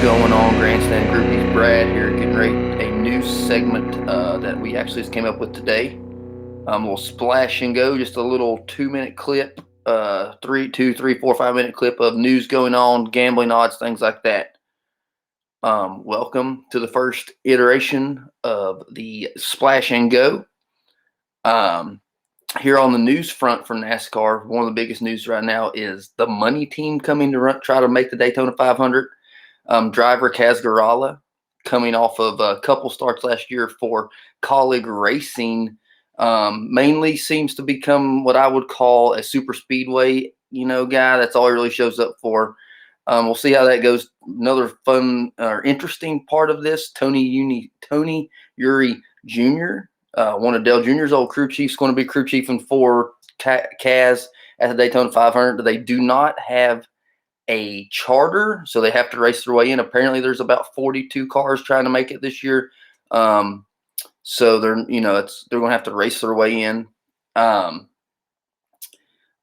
going on, Grandstand Groupies? Brad here, getting ready a new segment that we actually just came up with today. We'll splash and go, just a little 2-minute clip, 5-minute clip of news going on, gambling odds, things like that. Welcome to the first iteration of the splash and go. Here on the news front for NASCAR, one of the biggest news right now is the money team coming to try to make the Daytona 500. Driver Kaz Grala, coming off of a couple starts last year for Colleague Racing, mainly seems to become what I would call a super speedway, guy. That's all he really shows up for. We'll see how that goes. Another fun or interesting part of this, Tony Eury Jr., one of Dale Jr.'s old crew chiefs, going to be crew chiefing for Kaz at the Daytona 500. They do not have a charter, so they have to race their way in. Apparently there's about 42 cars trying to make it this year, so they're going to have to race their way in.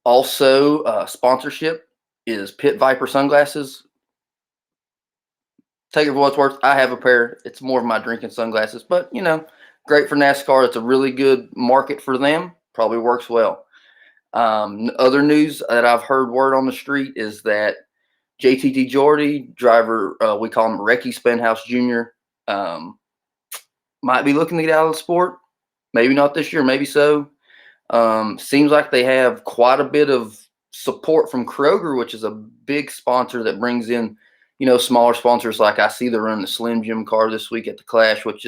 Also, sponsorship is Pit Viper sunglasses. Take it for what it's worth. I have a pair. It's more of my drinking sunglasses, but great for NASCAR. It's a really good market for them. Probably works well. Other news that I've heard word on the street is that JTG Jordy, driver, we call him Recky Spenhouse Jr., might be looking to get out of the sport. Maybe not this year, maybe so. Seems like they have quite a bit of support from Kroger, which is a big sponsor that brings in, smaller sponsors. Like I see they're running the Slim Jim car this week at the Clash, which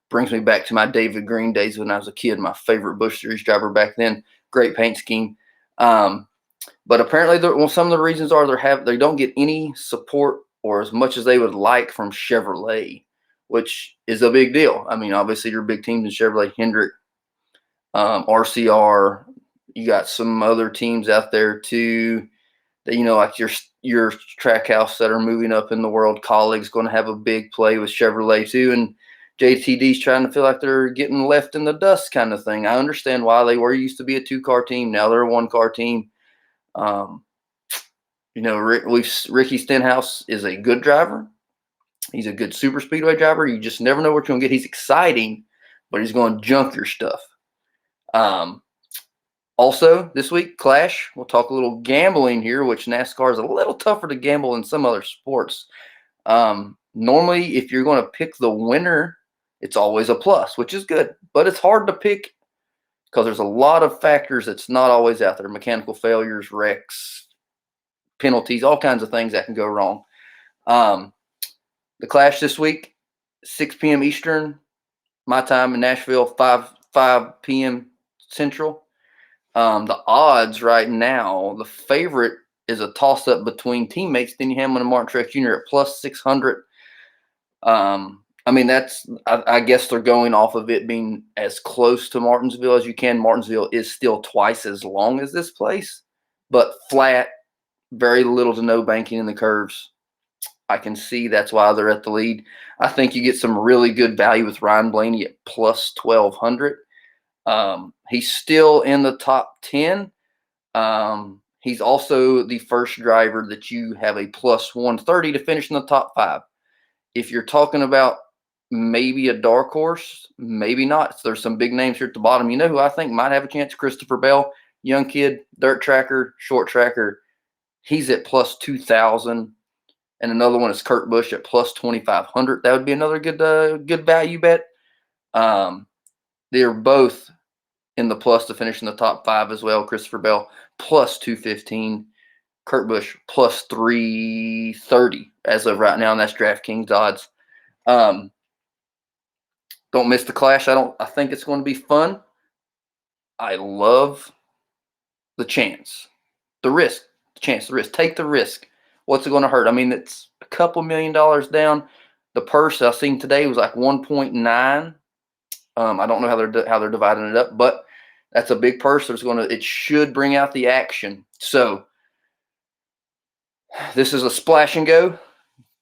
brings me back to my David Green days when I was a kid, my favorite Busch Series driver back then. Great paint scheme. But apparently, some of the reasons are they don't get any support or as much as they would like from Chevrolet, which is a big deal. I mean, obviously, your big teams in Chevrolet, Hendrick, RCR. You got some other teams out there too that like your Trackhouse that are moving up in the world. Colleague's going to have a big play with Chevrolet too, and JTD's trying to feel like they're getting left in the dust kind of thing. I understand why they used to be a 2-car team. Now they're a 1-car team. Ricky Stenhouse is a good driver. He's a good super speedway driver. You just never know what you're going to get. He's exciting, but he's going to junk your stuff. Also, this week, Clash, we'll talk a little gambling here, which NASCAR is a little tougher to gamble than some other sports. Normally, if you're going to pick the winner, it's always a plus, which is good, but it's hard to pick because there's a lot of factors that's not always out there. Mechanical failures, wrecks, penalties, all kinds of things that can go wrong. The Clash this week, 6 p.m. Eastern, my time in Nashville, 5 p.m. Central. The odds right now, the favorite is a toss-up between teammates Denny Hamlin and Martin Truex Jr. at plus 600. I guess they're going off of it being as close to Martinsville as you can. Martinsville is still twice as long as this place, but flat, very little to no banking in the curves. I can see that's why they're at the lead. I think you get some really good value with Ryan Blaney at plus 1,200. He's still in the top 10. He's also the first driver that you have a plus 130 to finish in the top 5. If you're talking about maybe a dark horse, maybe not. So there's some big names here at the bottom. You know who I think might have a chance? Christopher Bell, young kid, dirt tracker, short tracker. He's at plus 2,000. And another one is Kurt Busch at plus 2,500. That would be another good value bet. They're both in the plus to finish in the top 5 as well. Christopher Bell plus 215. Kurt Busch plus 330 as of right now, and that's DraftKings odds. Don't miss the Clash. I think it's going to be fun. I love the chance. The risk. Take the risk. What's it going to hurt? I mean, it's a couple $1 million down. The purse I seen today was like 1.9. I don't know how they're dividing it up, but that's a big purse. It should bring out the action. So this is a splash and go.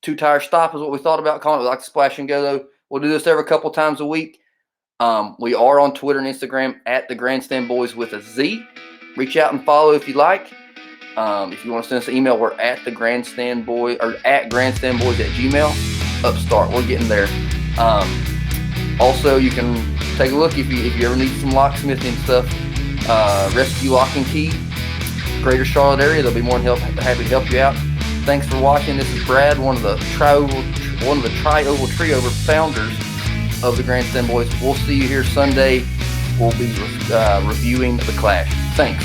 2-tire stop is what we thought about calling it. We like to splash and go though. We'll do this every couple times a week. We are on Twitter and Instagram at the Grandstand Boys with a Z. Reach out and follow if you like. If you want to send us an email, we're at the Grandstand Boy or at grandstandboys@gmail. Upstart, we're getting there. Also, you can take a look if you ever need some locksmithing stuff. Rescue Lock and Key, Greater Charlotte area. They'll be more than happy to help you out. Thanks for watching. This is Brad, one of the Tri-Oval Trio founders of the Grandstand Boys. We'll see you here Sunday. We'll be reviewing the Clash. Thanks.